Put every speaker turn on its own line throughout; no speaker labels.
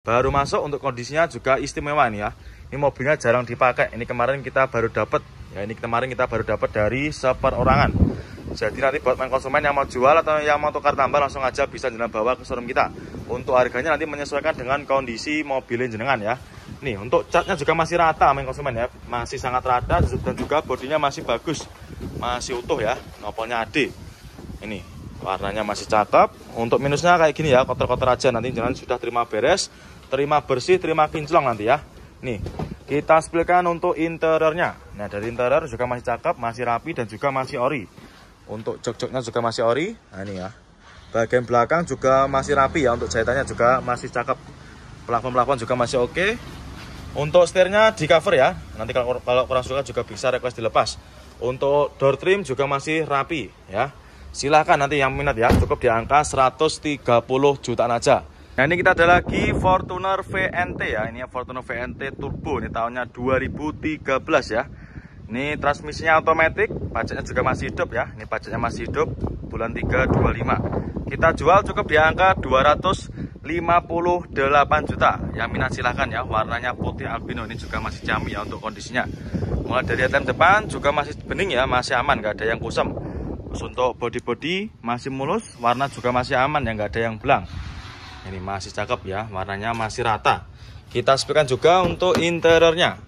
Baru masuk, untuk kondisinya juga istimewa nih ya. Ini mobilnya jarang dipakai. Ini kemarin kita baru dapat. Ya, ini kemarin kita baru dapat dari seperorangan. Jadi nanti buat main konsumen yang mau jual atau yang mau tukar tambah, langsung aja bisa jenengan bawa ke showroom kita. Untuk harganya nanti menyesuaikan dengan kondisi mobilnya jenengan ya. Nih, untuk catnya juga masih rata main konsumen ya. Masih sangat rata dan juga bodinya masih bagus. Masih utuh ya. Nopolnya AD. Ini warnanya masih cakep. Untuk minusnya kayak gini ya, kotor-kotor aja. Nanti jangan sudah terima beres, terima bersih, terima kinclong nanti ya. Nih, kita spilkan untuk interiornya. Nah, dari interior juga masih cakep, masih rapi dan juga masih ori. Untuk jok-joknya juga masih ori. Nah, ini ya. Bagian belakang juga masih rapi ya. Untuk jahitannya juga masih cakep. Plafon-plafon juga masih oke. Untuk setirnya di cover ya. Nanti kalau kurang suka juga bisa request dilepas. Untuk door trim juga masih rapi ya. Silahkan nanti yang minat ya, cukup di angka 130 jutaan aja. Nah, ini kita ada lagi Fortuner VNT ya. Ini Fortuner VNT Turbo, ini tahunnya 2013 ya. Ini transmisinya otomatis, pajaknya juga masih hidup ya. Ini pajaknya masih hidup, bulan 3 25. Kita jual cukup di angka 258 juta. Yang minat silahkan ya. Warnanya putih albino, ini juga masih jami ya untuk kondisinya. Mulai dari headlamp depan juga masih bening ya, masih aman, nggak ada yang kusam. Terus untuk body masih mulus, warna juga masih aman ya, nggak ada yang belang. Ini masih cakep ya, warnanya masih rata. Kita spilkan juga untuk interiornya.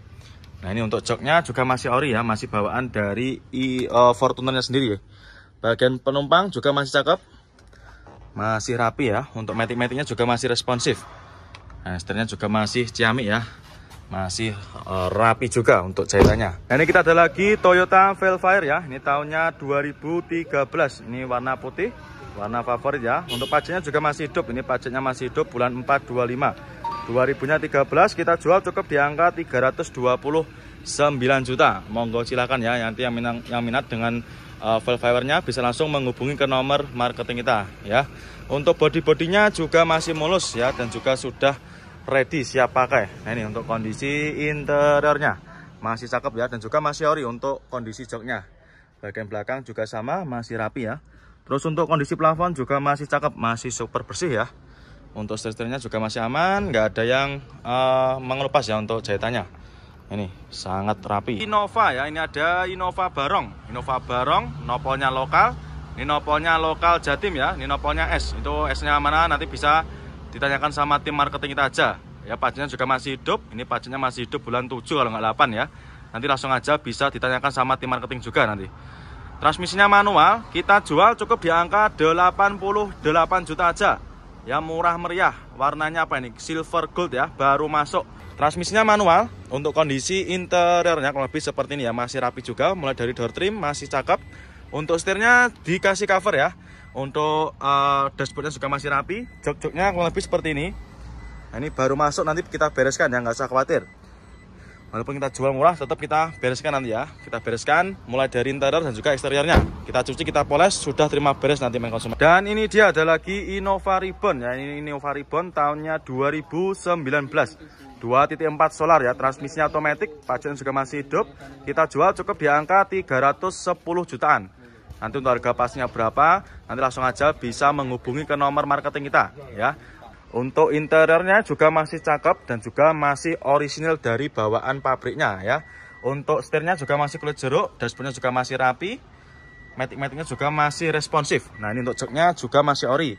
Nah, ini untuk joknya juga masih ori ya, masih bawaan dari Fortunernya sendiri ya. Bagian penumpang juga masih cakep, masih rapi ya. Untuk matic-maticnya juga masih responsif. Nah, setirnya juga masih ciamik ya. Masih rapi juga untuk jahitannya. Nah, ini kita ada lagi Toyota Velfire ya. Ini tahunnya 2013. Ini warna putih, warna favorit ya. Untuk pajaknya juga masih hidup. Ini pajaknya masih hidup, bulan 4 25. 2000-nya 13, kita jual cukup di angka 329 juta. Monggo silakan ya. Nanti yang minat dengan Velfire-nya bisa langsung menghubungi ke nomor marketing kita ya. Untuk bodinya juga masih mulus ya, dan juga sudah ready siap pakai. Nah, ini untuk kondisi interiornya masih cakep ya, dan juga masih ori. Untuk kondisi joknya, bagian belakang juga sama, masih rapi ya. Terus untuk kondisi plafon juga masih cakep, masih super bersih ya. Untuk setirnya juga masih aman, nggak ada yang mengelupas ya. Untuk jahitannya ini sangat rapi. Innova ya, ini ada Innova Barong. Innova Barong, nopolnya lokal. Ini nopolnya lokal Jatim ya. Ini nopolnya S. Itu S-nya mana nanti bisa ditanyakan sama tim marketing kita aja ya. Pajaknya juga masih hidup. Ini pajaknya masih hidup, bulan 7 kalau nggak 8 ya. Nanti langsung aja bisa ditanyakan sama tim marketing juga nanti. Transmisinya manual, kita jual cukup di angka 88 juta aja ya. Murah meriah. Warnanya apa ini? Silver gold ya, baru masuk. Transmisinya manual. Untuk kondisi interiornya kurang lebih seperti ini ya, masih rapi juga. Mulai dari door trim masih cakep. Untuk setirnya dikasih cover ya. Untuk dashboardnya juga masih rapi. Jok-joknya kurang lebih seperti ini. Nah, ini baru masuk, nanti kita bereskan ya, nggak usah khawatir. Walaupun kita jual murah, tetap kita bereskan nanti ya. Kita bereskan mulai dari interior dan juga eksteriornya. Kita cuci, kita poles, sudah terima beres nanti main konsumen. Dan ini dia ada lagi Innova Reborn ya. Ini Innova Reborn tahunnya 2019. 2.4 solar ya, transmisinya otomatis, pajaknya juga masih hidup. Kita jual cukup di angka 310 jutaan. Nanti untuk harga pastinya berapa, nanti langsung aja bisa menghubungi ke nomor marketing kita ya. Untuk interiornya juga masih cakep dan juga masih orisinil dari bawaan pabriknya ya. Untuk setirnya juga masih kulit jeruk, dashboardnya juga masih rapi, matic-maticnya juga masih responsif. Nah, ini untuk joknya juga masih ori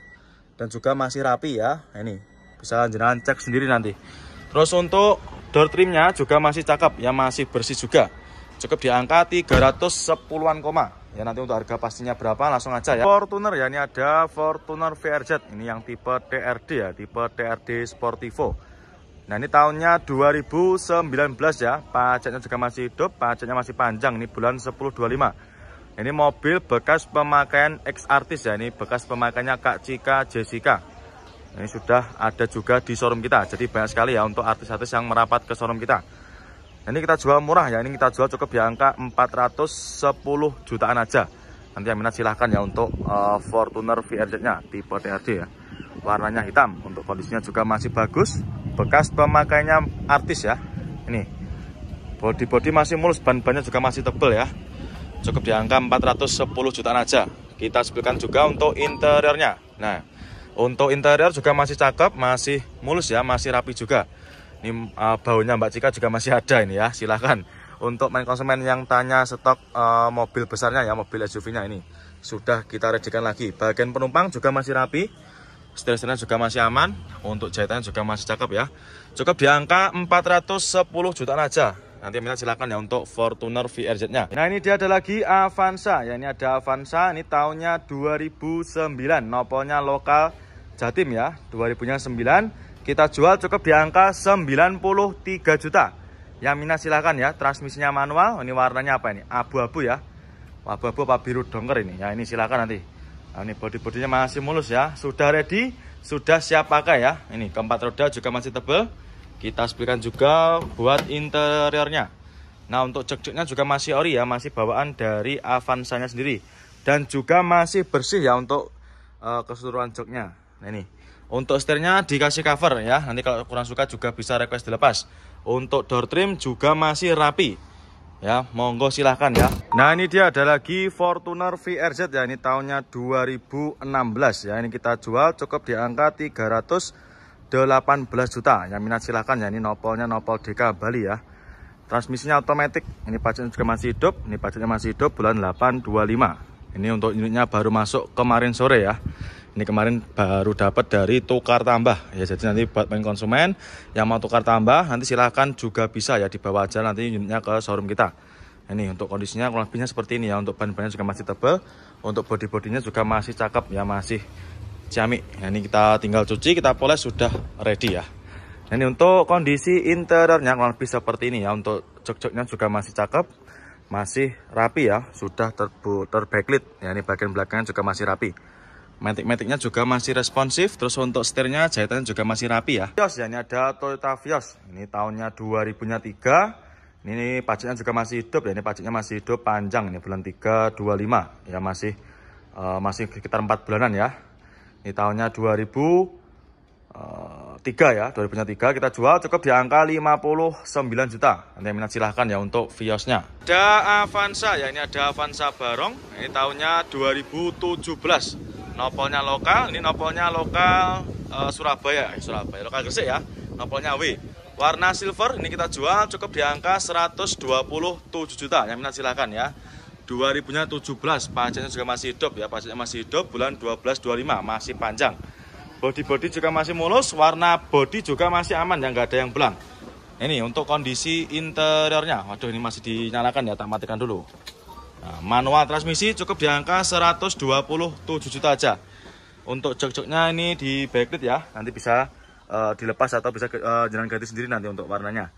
dan juga masih rapi ya. Nah, ini bisa jenengan cek sendiri nanti. Terus untuk door trimnya juga masih cakep ya, masih bersih juga. Cukup di angka 310-an koma. Ya, nanti untuk harga pastinya berapa langsung aja ya. Fortuner ya, ini ada Fortuner VRZ. Ini yang tipe TRD ya, tipe TRD Sportivo. Nah, ini tahunnya 2019 ya. Pajaknya juga masih hidup, pajaknya masih panjang. Ini bulan 10/25. Ini mobil bekas pemakaian ex-artis ya. Ini bekas pemakaiannya Kak Cika Jessica. Ini sudah ada juga di showroom kita. Jadi banyak sekali ya untuk artis-artis yang merapat ke showroom kita. Ini kita jual murah ya, ini kita jual cukup di angka 410 jutaan aja. Nanti yang minat silahkan ya untuk Fortuner VRZ-nya tipe TRD ya. Warnanya hitam, untuk kondisinya juga masih bagus. Bekas pemakainya artis ya. Ini body masih mulus, ban-bannya juga masih tebal ya. Cukup di angka 410 jutaan aja. Kita spilkan juga untuk interiornya. Nah, Untuk interior juga masih cakep, masih mulus ya, masih rapi juga. Ini baunya Mbak Cika juga masih ada ini ya, silahkan. Untuk main konsumen yang tanya stok mobil besarnya ya, mobil SUV-nya ini sudah kita rejikan lagi. Bagian penumpang juga masih rapi, setir-setirnya juga masih aman. Untuk jahitannya juga masih cakep ya. Cukup di angka 410 jutaan aja. Nanti minta silakan ya untuk Fortuner VRZ-nya. Nah ini dia ada lagi Avanza ya, ini ada Avanza, ini tahunnya 2009, nopolnya lokal Jatim ya, 2009. Kita jual cukup di angka 93 juta. Yang minat silakan ya, transmisinya manual, ini warnanya apa ini? Abu-abu ya. Abu-abu apa biru dongker ini. Ya ini silakan nanti. Nah, ini bodi-bodinya masih mulus ya, sudah ready, sudah siap pakai ya. Ini keempat roda juga masih tebal. Kita spilkan juga buat interiornya. Nah untuk jok-joknya juga masih ori ya, masih bawaan dari Avanza-nya sendiri. Dan juga masih bersih ya untuk keseluruhan joknya. Nah ini untuk setirnya dikasih cover ya, nanti kalau kurang suka juga bisa request dilepas. Untuk door trim juga masih rapi ya, monggo silahkan ya. Nah ini dia ada lagi Fortuner VRZ ya, ini tahunnya 2016 ya, ini kita jual cukup di angka 318 juta. Yang minat silahkan ya, ini nopolnya nopol DK Bali ya. Transmisinya otomatis, ini pajaknya juga masih hidup, ini pajaknya masih hidup bulan 825. Ini untuk unitnya baru masuk kemarin sore ya. Ini kemarin baru dapat dari tukar tambah ya, jadi nanti buat main konsumen yang mau tukar tambah nanti silahkan juga bisa ya, dibawa aja nanti unitnya ke showroom kita. Ini untuk kondisinya kurang lebihnya seperti ini ya, untuk ban-bannya juga masih tebal, untuk bodi-bodinya juga masih cakep ya, masih ciamik. Nah, ini kita tinggal cuci, kita poles, sudah ready ya. Nah, ini untuk kondisi interiornya kurang lebih seperti ini ya, untuk jok-joknya juga masih cakep, masih rapi ya, sudah terbacklit ya, ini bagian belakangnya juga masih rapi. Matic-maticnya juga masih responsif. Terus untuk setirnya, jahitannya juga masih rapi ya. Vios ya, ini ada Toyota Vios. Ini tahunnya 2003. Ini pajaknya juga masih hidup ya. Ini pajaknya masih hidup panjang. Ini bulan 3 25 ya, masih sekitar 4 bulanan ya. Ini tahunnya 2003 ya, 2003 kita jual cukup di angka 59 juta. Nanti minat silahkan ya untuk Viosnya. Ada Avanza ya, ini ada Avanza Barong. Ini tahunnya 2017. Nopolnya lokal, ini nopolnya lokal Surabaya, lokal Gresik ya. Nopolnya W, warna silver. Ini kita jual cukup di angka 127 juta. Yang minat silahkan ya. 2017, pajaknya juga masih hidup ya, pajaknya masih hidup bulan 12-25, masih panjang. Bodi-bodi juga masih mulus, warna bodi juga masih aman ya, nggak ada yang belang. Ini untuk kondisi interiornya, waduh ini masih dinyalakan ya, tak matikan dulu. Nah, manual transmisi cukup di angka 127 juta aja. Untuk jok-joknya ini di backlit ya, nanti bisa dilepas atau bisa jalan ganti sendiri nanti untuk warnanya.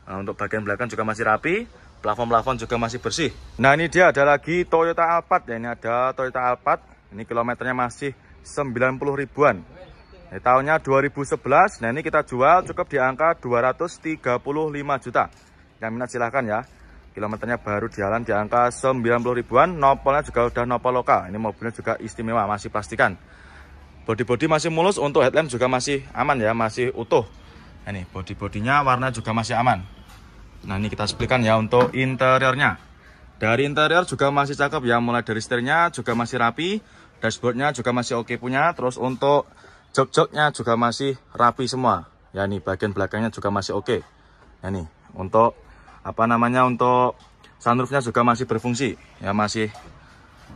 Nah, untuk bagian belakang juga masih rapi, plafon-plafon juga masih bersih. Nah ini dia ada lagi Toyota Alphard ya, ini ada Toyota Alphard. Ini kilometernya masih 90 ribuan. Ini tahunnya 2011. Nah ini kita jual cukup di angka 235 juta. Yang minat silahkan ya. Kilometernya baru jalan di angka 90 ribuan. Nopolnya juga udah nopol lokal. Ini mobilnya juga istimewa, masih plastikan. Bodi-bodi masih mulus, untuk headlamp juga masih aman ya, masih utuh. Nah, ini bodi-bodinya warna juga masih aman. Nah ini kita spilkan ya untuk interiornya. Dari interior juga masih cakep ya, mulai dari setirnya juga masih rapi. Dashboardnya juga masih oke punya. Terus untuk jok-joknya juga masih rapi semua. Ya ini bagian belakangnya juga masih oke. Nah ini untuk untuk sunroofnya juga masih berfungsi ya, masih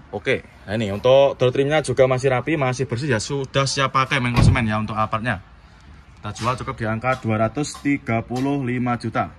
oke. Nah ini untuk door trimnya juga masih rapi, masih bersih ya, sudah siap pakai main konsumen ya. Untuk Alphardnya kita jual cukup di angka 235 juta.